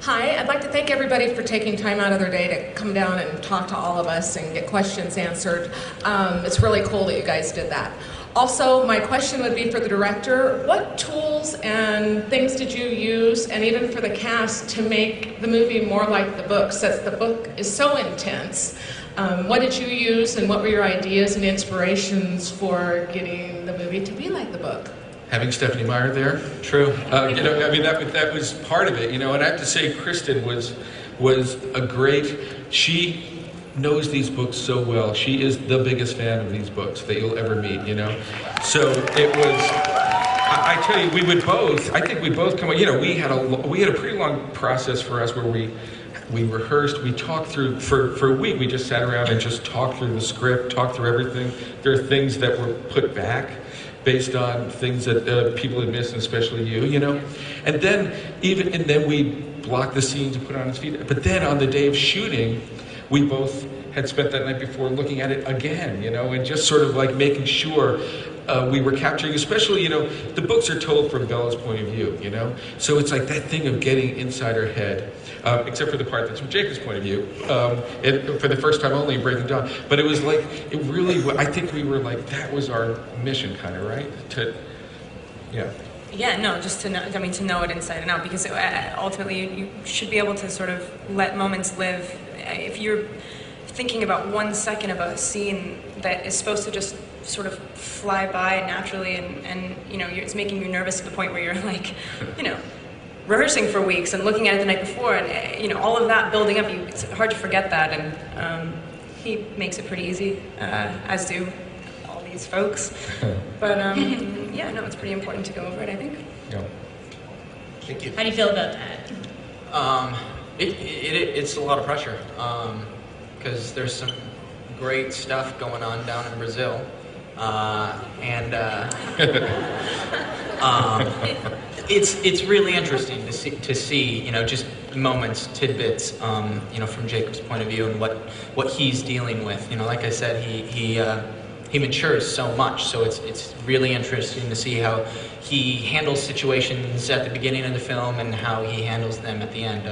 Hi, I'd like to thank everybody for taking time out of their day to come down and talk to all of us and get questions answered. It's really cool that you guys did that. Also, my question would be for the director, what tools and things did you use, and even for the cast, to make the movie more like the book, since the book is so intense? What did you use, and what were your ideas and inspirations for getting the movie to be like the book? Having Stephanie Meyer there, true. You know, I mean, that was part of it. You know, and I have to say, Kristen was a great. She knows these books so well. She is the biggest fan of these books that you'll ever meet. You know, so it was. I tell you, we would both. I think we both come. You know, we had a pretty long process for us where we rehearsed, we talked through, for a week we just sat around and just talked through the script, talked through everything. There are things that were put back based on things that people had missed, and especially you know. And then we blocked the scenes and put it on its feet. But then on the day of shooting, we both had spent that night before looking at it again, you know, and just sort of like making sure we were capturing, especially, you know, the books are told from Bella's point of view, you know? So it's like that thing of getting inside her head, except for the part that's from Jacob's point of view, and for the first time only in Breaking Dawn. But it was like, it really, I think we were like, that was our mission kind of, right? Yeah, no, just to know, I mean, to know it inside and out, because ultimately you should be able to sort of let moments live. If you're thinking about 1 second of a scene that is supposed to just sort of fly by naturally, and you know, it's making you nervous to the point where you're like, you know, rehearsing for weeks and looking at it the night before, and you know, all of that building up, it's hard to forget that, and he makes it pretty easy, as do all these folks. But yeah, no, it's pretty important to go over it, I think. Yeah. Thank you. How do you feel about that? It's a lot of pressure, because there's some great stuff going on down in Brazil, it's really interesting to see, you know, just moments, tidbits, you know, from Jacob's point of view and what he's dealing with. You know, like I said, he matures so much, so it's really interesting to see how he handles situations at the beginning of the film and how he handles them at the end.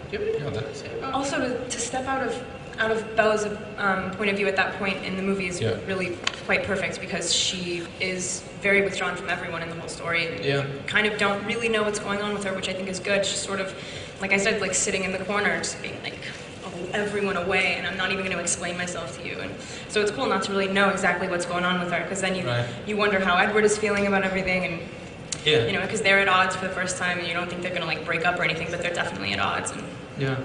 Do you have anything else to say about? Also, to step out of Bella's point of view at that point in the movie is really quite perfect, because she is very withdrawn from everyone in the whole story, and you kind of don't really know what's going on with her, which I think is good. She's sort of, like I said, like sitting in the corner, just being like, oh, everyone away, and I'm not even going to explain myself to you. And so it's cool not to really know exactly what's going on with her, because then you wonder how Edward is feeling about everything, and you know, because they're at odds for the first time, and you don't think they're going to like break up or anything, but they're definitely at odds. And yeah.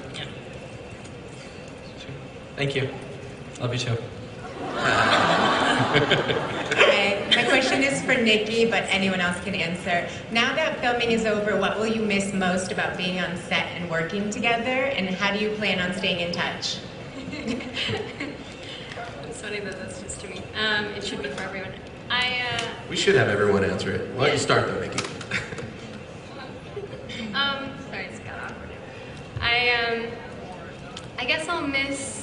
Thank you. Love you too. Hi, my question is for Nikki, but anyone else can answer. Now that filming is over, what will you miss most about being on set and working together, and how do you plan on staying in touch? It's funny that that's just to me. It should be for everyone. We should have everyone answer it. Why don't you start though, Nikki? Sorry, it's got awkward. I guess I'll miss.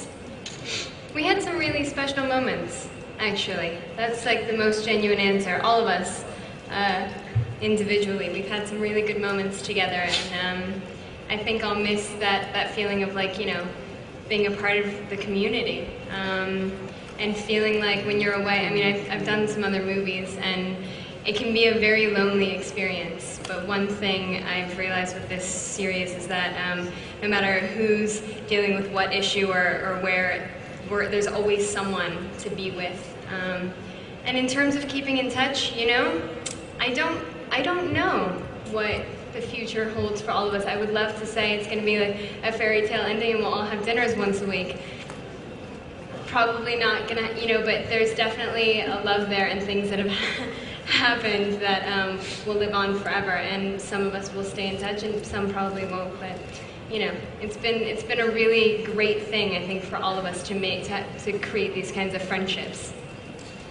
We had some really special moments, actually. That's like the most genuine answer. All of us, individually, we've had some really good moments together, and I think I'll miss that feeling of, like, you know, being a part of the community, and feeling like when you're away. I mean, I've done some other movies, and it can be a very lonely experience. But one thing I've realized with this series is that no matter who's dealing with what issue or where there's always someone to be with. And in terms of keeping in touch, you know, I don't know what the future holds for all of us. I would love to say it's going to be like a fairy tale ending and we'll all have dinners once a week. Probably not going to, you know, but there's definitely a love there and things that have happened that will live on forever. And some of us will stay in touch and some probably won't, but you know, it's been a really great thing, I think, for all of us to create these kinds of friendships.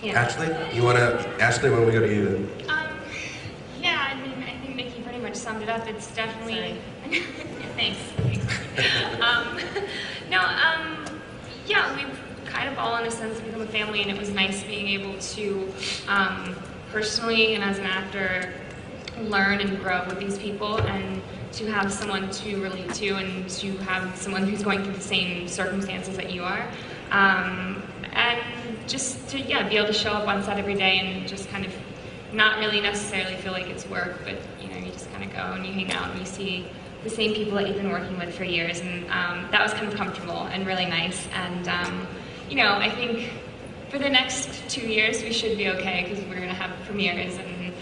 Yeah. Ashley, Ashley, when we go to you? Yeah, I mean, I think Nikki pretty much summed it up. It's definitely. Thanks. Yeah, we've kind of all in a sense become a family, and it was nice being able to personally and as an actor learn and grow with these people, and to have someone to relate to, and to have someone who's going through the same circumstances that you are, and just to be able to show up on set every day and just kind of not really necessarily feel like it's work, but you just kind of go and you hang out and you see the same people that you've been working with for years, and that was kind of comfortable and really nice. And I think for the next 2 years we should be okay, because we're going to have premieres and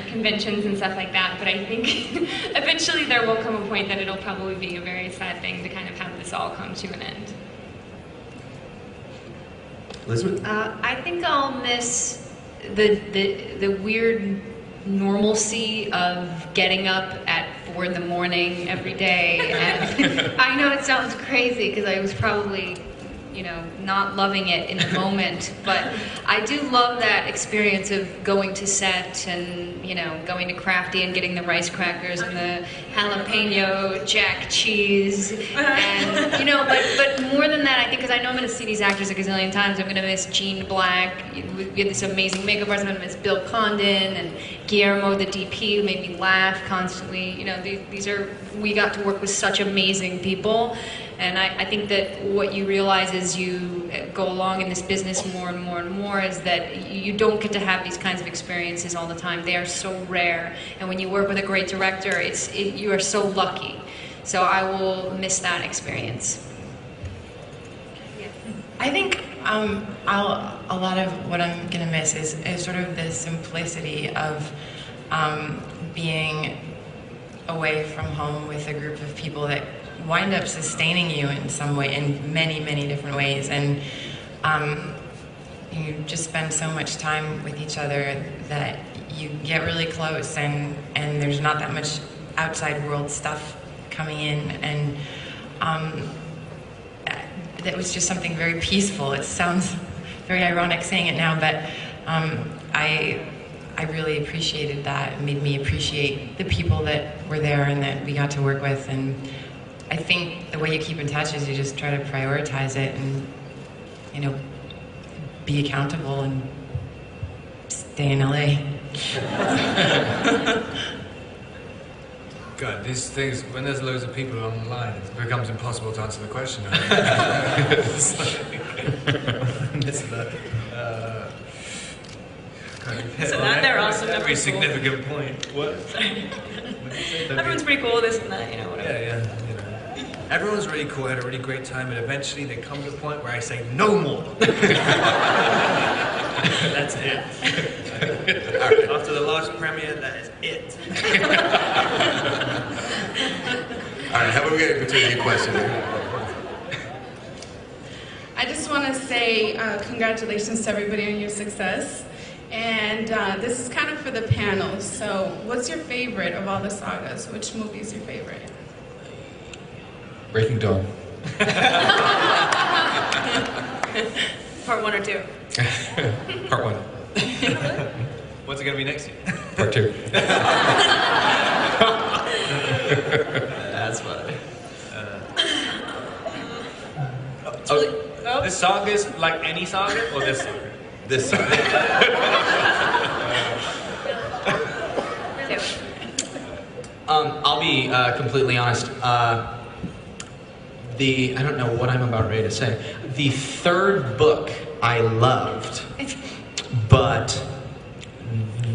conventions and stuff like that. But I think eventually there will come a point that it'll probably be a very sad thing to kind of have this all come to an end. Elizabeth? I think I'll miss the weird normalcy of getting up at 4 in the morning every day. And I know it sounds crazy because I was probably, not loving it in the moment, but I do love that experience of going to set and, going to Crafty and getting the rice crackers and the jalapeno jack cheese. And, but more than that, I think, because I know I'm going to see these actors a gazillion times, I'm going to miss Gene Black. We had this amazing makeup artist. I'm going to miss Bill Condon and Guillermo, the DP, who made me laugh constantly. We got to work with such amazing people. And I think that what you realize as you go along in this business more and more and more is that you don't get to have these kinds of experiences all the time. They are so rare. And when you work with a great director, you are so lucky. So I will miss that experience. I think a lot of what I'm going to miss is sort of the simplicity of being away from home with a group of people that wind up sustaining you in some way, in many, many different ways. And you just spend so much time with each other that you get really close, and there's not that much outside world stuff coming in. And that was just something very peaceful. It sounds very ironic saying it now, but I really appreciated that. It made me appreciate the people that were there and that we got to work with. And I think the way you keep in touch is you just try to prioritize it and, be accountable and stay in LA. God, these things, when there's loads of people online, it becomes impossible to answer the question. So that they're awesome. Every significant point. What? Everyone's pretty cool, this and that, whatever. Yeah. Everyone's really cool, had a really great time, and eventually there comes a point where I say, no more. That's it. After the last premiere, that is it. All right, how about we get into your question? I just want to say congratulations to everybody on your success. And this is kind of for the panel. So what's your favorite of all the sagas? Which movie is your favorite? Breaking Dawn. Part 1 or 2? Part 1. What's it going to be next year? Part 2. That's funny. This saga is like any saga, or this saga? This saga. I'll be completely honest. I don't know what I'm about ready to say. The third book I loved, but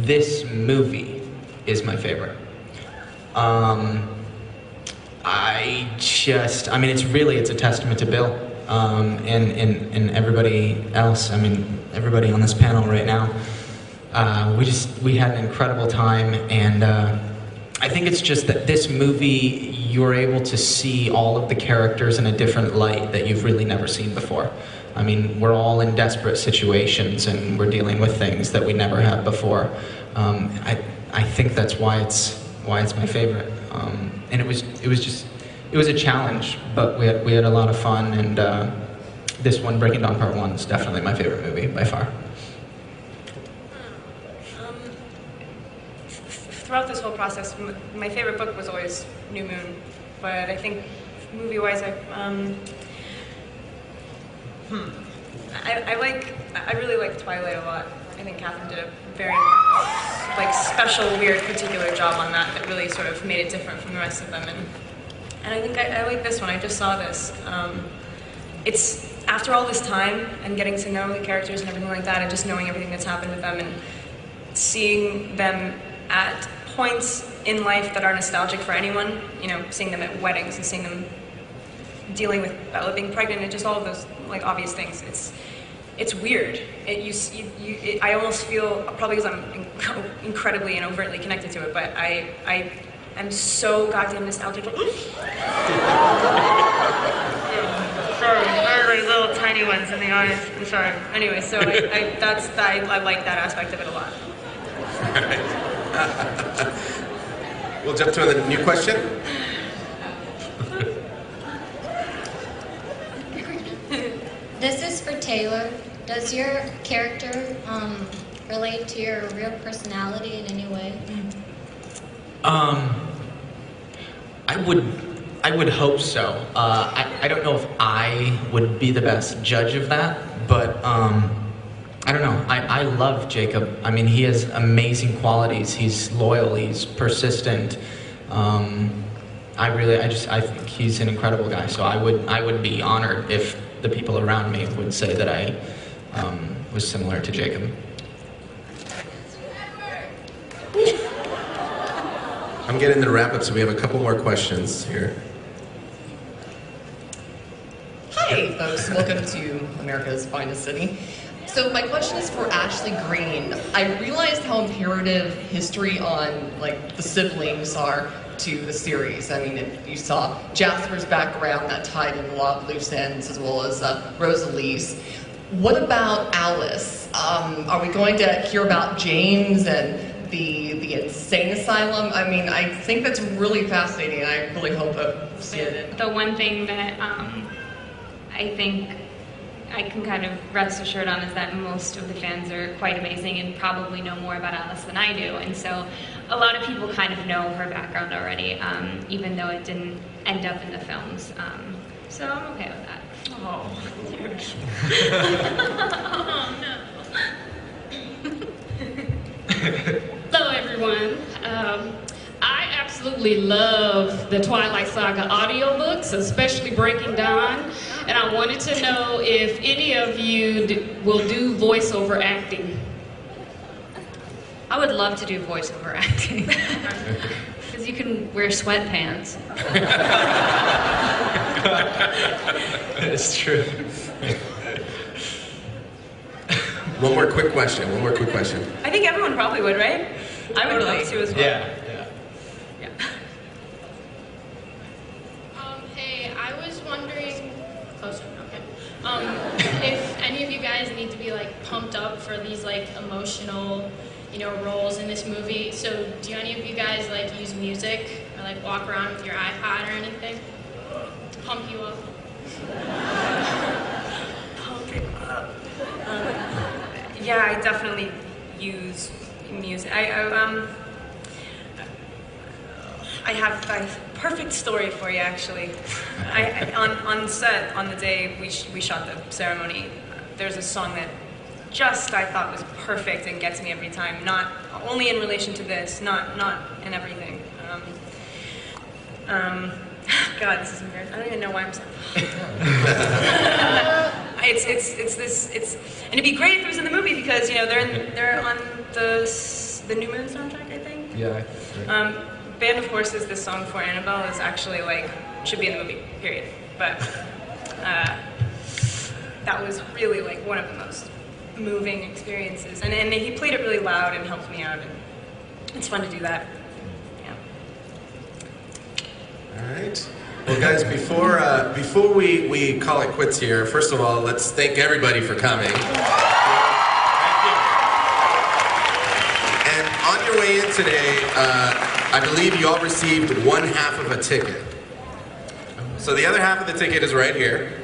this movie is my favorite. It's a testament to Bill and everybody else. Everybody on this panel right now. We had an incredible time, and I think it's just that this movie, you're able to see all of the characters in a different light that you've really never seen before. We're all in desperate situations, and we're dealing with things that we never have before. I think that's why it's my favorite. And it was a challenge, but we had a lot of fun. And this one, Breaking Dawn Part 1, is definitely my favorite movie by far. Throughout this whole process, my favorite book was always New Moon, but I think movie-wise, I really like Twilight a lot. I think Catherine did a very like special, weird, particular job on that really sort of made it different from the rest of them. And I think I like this one. I just saw this. It's after all this time and getting to know the characters and everything like that, and just knowing everything that's happened with them and seeing them at points in life that are nostalgic for anyone. You know, seeing them at weddings and seeing them dealing with Bella being pregnant and just all of those like obvious things. It's weird. I almost feel, probably because I'm incredibly and overtly connected to it, but I am so goddamn nostalgic. Sorry, little tiny ones in the eyes. I'm sorry. Anyway, so I like that aspect of it a lot. We'll jump to the new question. This is for Taylor. Does your character relate to your real personality in any way? I would hope so. I don't know if I would be the best judge of that, but I don't know. I love Jacob. I mean, he has amazing qualities. He's loyal. He's persistent. I think he's an incredible guy. So I would be honored if the people around me would say that I was similar to Jacob. I'm getting the wrap up, so we have a couple more questions here. Hi, folks. Welcome to America's Finest City. So my question is for Ashley Green. I realized how imperative history on like the siblings are to the series. I mean, you saw Jasper's background that tied in a lot of loose ends, as well as Rosalie's. What about Alice? Are we going to hear about James and the insane asylum? I mean, I think that's really fascinating, and I really hope to see it. The one thing that I think I can kind of rest assured on is that most of the fans are quite amazing and probably know more about Alice than I do. And so a lot of people kind of know her background already, even though it didn't end up in the films. So I'm okay with that. Oh, Hello, everyone. I absolutely love the Twilight Saga audiobooks, especially Breaking Dawn. And I wanted to know if any of you will do voiceover acting. I would love to do voiceover acting. Because you can wear sweatpants. It's true. One more quick question. I think everyone probably would, right? I would love to as well. Yeah. Hey, I was wondering, closer, okay. If any of you guys need to be like pumped up for these like emotional, roles in this movie. So do any of you guys like use music or like walk around with your iPod or anything to pump you up? Yeah, I definitely use music. I have a perfect story for you, actually. On set, on the day we shot the ceremony, there's a song that just I thought was perfect and gets me every time. Not only in relation to this, not in everything. God, this is embarrassing. I don't even know why I'm saying. And it'd be great if it was in the movie because they're on the New Moon soundtrack, I think. Yeah. Band of Horses, this song for Annabelle is actually should be in the movie, period. But that was really one of the most moving experiences, and he played it really loud and helped me out, and it's fun to do that. Yeah. All right. Well, guys, before we call it quits here, first of all, let's thank everybody for coming. And on your way in today, I believe you all received one half of a ticket. So the other half of the ticket is right here.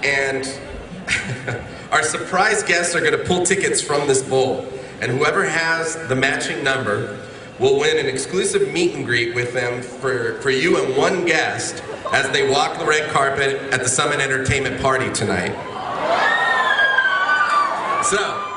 And our surprise guests are going to pull tickets from this bowl. And whoever has the matching number will win an exclusive meet and greet with them for you and one guest as they walk the red carpet at the Summit Entertainment party tonight. So,